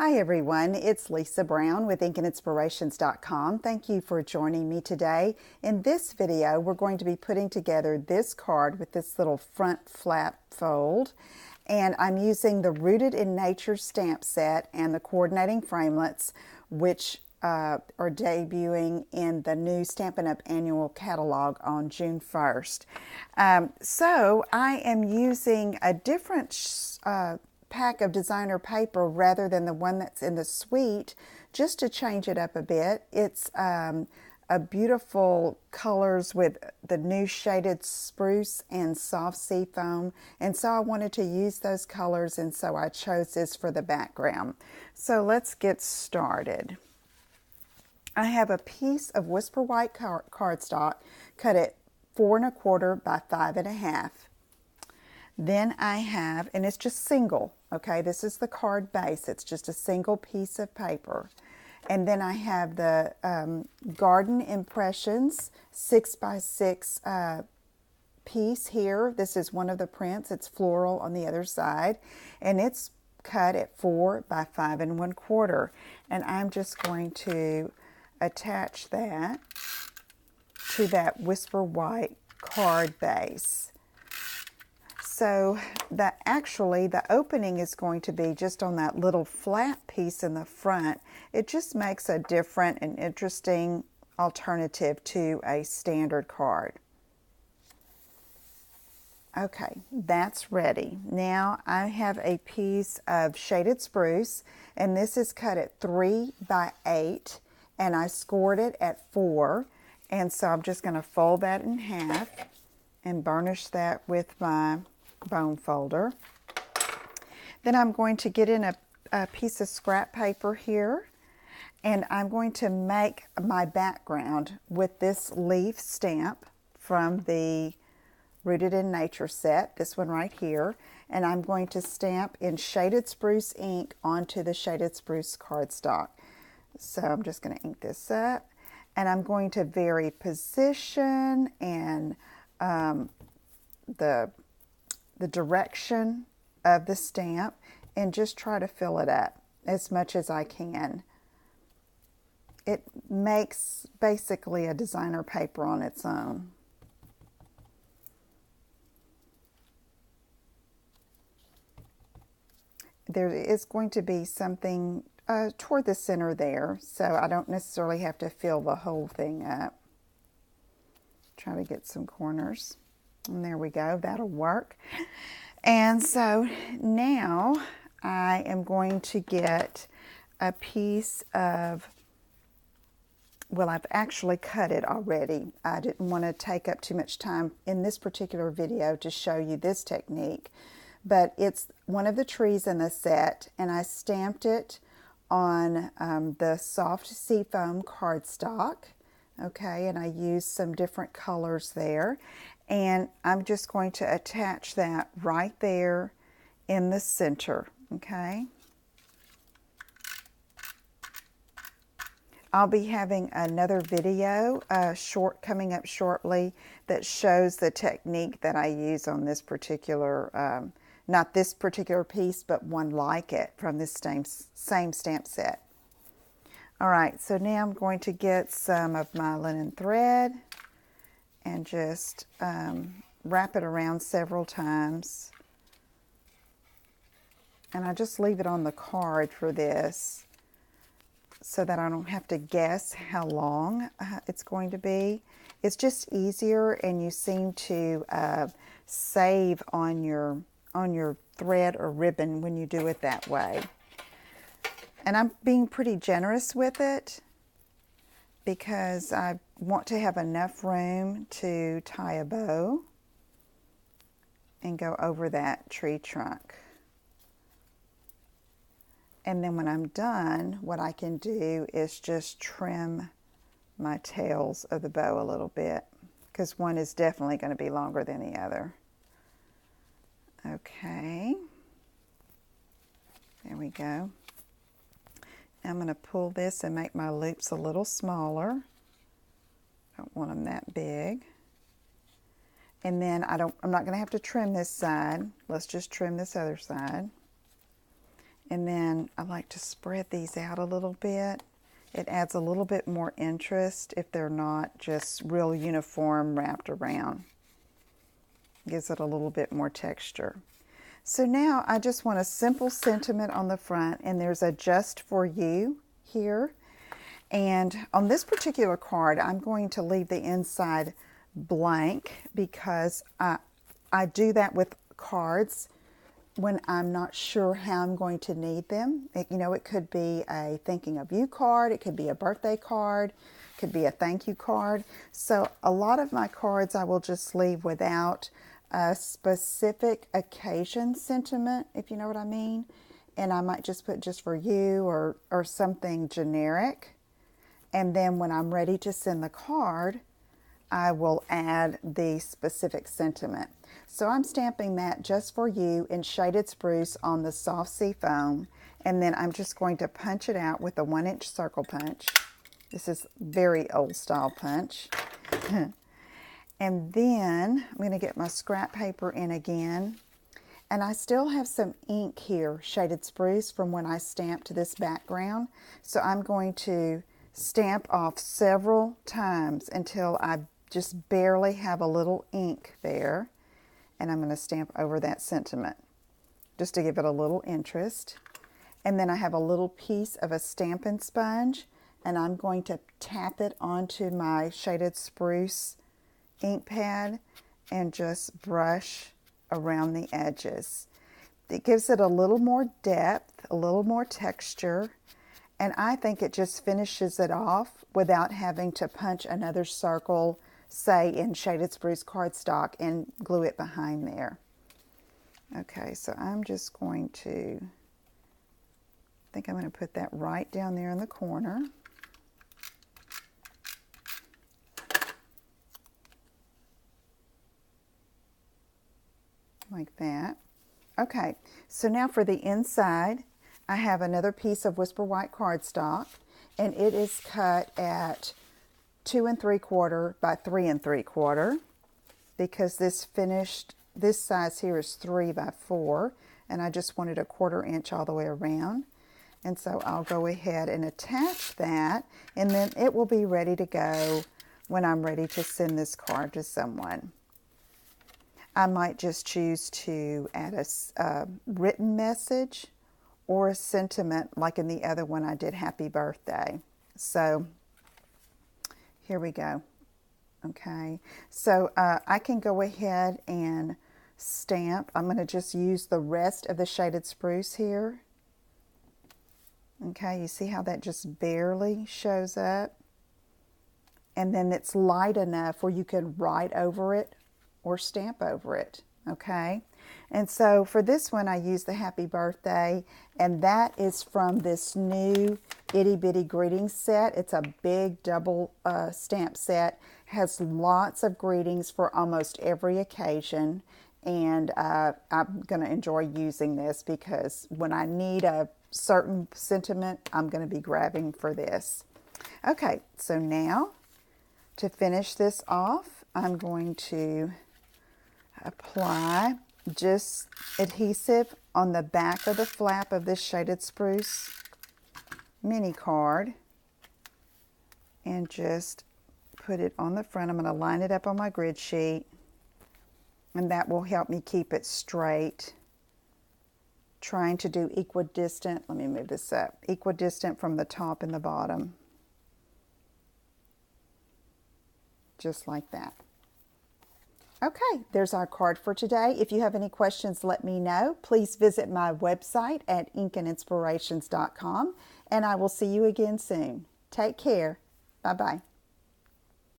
Hi everyone, it's Lisa Brown with InkandInspirations.com. Thank you for joining me today. In this video, we're going to be putting together this card with this little front flap fold. And I'm using the Rooted in Nature stamp set and the coordinating framelits, which are debuting in the new Stampin' Up! Annual catalog on June 1st. So I am using a different pack of designer paper rather than the one that's in the suite, just to change it up a bit. It's a beautiful colors with the new shaded spruce and soft sea foam, and so I wanted to use those colors, and so I chose this for the background. So let's get started. I have a piece of Whisper White cardstock cut at 4 1/4 by 5 1/2. Then I have, and it's just single, okay, this is the card base, it's just a single piece of paper. And then I have the Garden Impressions 6 by 6 piece here. This is one of the prints, it's floral on the other side, and it's cut at 4 by 5 1/4. And I'm just going to attach that to that Whisper White card base. So the opening is going to be just on that little flat piece in the front. It just makes a different and interesting alternative to a standard card. Okay, that's ready. Now I have a piece of shaded spruce, and this is cut at 3 by 8, and I scored it at 4. And so I'm just going to fold that in half and burnish that with my bone folder. Then I'm going to get in a piece of scrap paper here, and I'm going to make my background with this leaf stamp from the Rooted in Nature set, this one right here, and I'm going to stamp in shaded spruce ink onto the shaded spruce cardstock. So I'm just going to ink this up, and I'm going to vary position and the direction of the stamp, and just try to fill it up as much as I can. It makes basically a designer paper on its own. There is going to be something toward the center there, so I don't necessarily have to fill the whole thing up. Try to get some corners. And there we go, that'll work. And so now I am going to get a piece of, well, I've actually cut it already. I didn't want to take up too much time in this particular video to show you this technique, but it's one of the trees in the set, and I stamped it on the soft seafoam cardstock. Okay, and I used some different colors there, and I'm just going to attach that right there in the center. Okay, I'll be having another video coming up shortly that shows the technique that I use on this particular, not this particular piece, but one like it from this same stamp set. All right, so now I'm going to get some of my linen thread and just wrap it around several times. And I just leave it on the card for this so that I don't have to guess how long it's going to be. It's just easier, and you seem to save on your thread or ribbon when you do it that way. And I'm being pretty generous with it because I want to have enough room to tie a bow and go over that tree trunk. And then when I'm done, what I can do is just trim my tails of the bow a little bit, because one is definitely going to be longer than the other. Okay, there we go. I'm going to pull this and make my loops a little smaller. Don't want them that big. And then I'm not going to have to trim this side. Let's just trim this other side. And then I like to spread these out a little bit. It adds a little bit more interest if they're not just real uniform wrapped around. Gives it a little bit more texture. So now I just want a simple sentiment on the front, and there's a just for you here. And on this particular card, I'm going to leave the inside blank because I do that with cards when I'm not sure how I'm going to need them. It could be a thinking of you card, it could be a birthday card, it could be a thank you card. So a lot of my cards I will just leave without a specific occasion sentiment, if you know what I mean. And I might just put just for you or something generic. And then when I'm ready to send the card, I will add the specific sentiment. So I'm stamping that just for you in Shaded Spruce on the soft sea foam. And then I'm just going to punch it out with a 1-inch circle punch. This is very old style punch. And then I'm going to get my scrap paper in again. And I still have some ink here, Shaded Spruce, from when I stamped this background. So I'm going to stamp off several times until I just barely have a little ink there. And I'm going to stamp over that sentiment just to give it a little interest. And then I have a little piece of a Stampin' sponge, and I'm going to tap it onto my Shaded Spruce ink pad and just brush around the edges. It gives it a little more depth, a little more texture, and I think it just finishes it off without having to punch another circle, say in Shaded Spruce cardstock, and glue it behind there. Okay, so I'm just going to, I think I'm going to put that right down there in the corner. Like that. Okay, so now for the inside, I have another piece of Whisper White cardstock, and it is cut at 2 3/4 by 3 3/4 because this size here is 3 by 4, and I just wanted a 1/4 inch all the way around. And so I'll go ahead and attach that, and then it will be ready to go when I'm ready to send this card to someone. I might just choose to add a written message or a sentiment, like in the other one I did happy birthday. So here we go. Okay, so I can go ahead and stamp. I'm going to just use the rest of the Shaded Spruce here. Okay, you see how that just barely shows up? And then it's light enough where you can write over it or stamp over it, okay? And so for this one, I use the happy birthday, and that is from this new Itty Bitty Greetings set. It's a big double stamp set, has lots of greetings for almost every occasion, and I'm going to enjoy using this because when I need a certain sentiment, I'm going to be grabbing for this. Okay, so now to finish this off, I'm going to apply just adhesive on the back of the flap of this Shaded Spruce mini card and just put it on the front. I'm going to line it up on my grid sheet, and that will help me keep it straight. Trying to do equidistant, let me move this up, equidistant from the top and the bottom. Just like that. Okay, there's our card for today. If you have any questions, let me know. Please visit my website at inkandinspirations.com, and I will see you again soon. Take care. Bye-bye.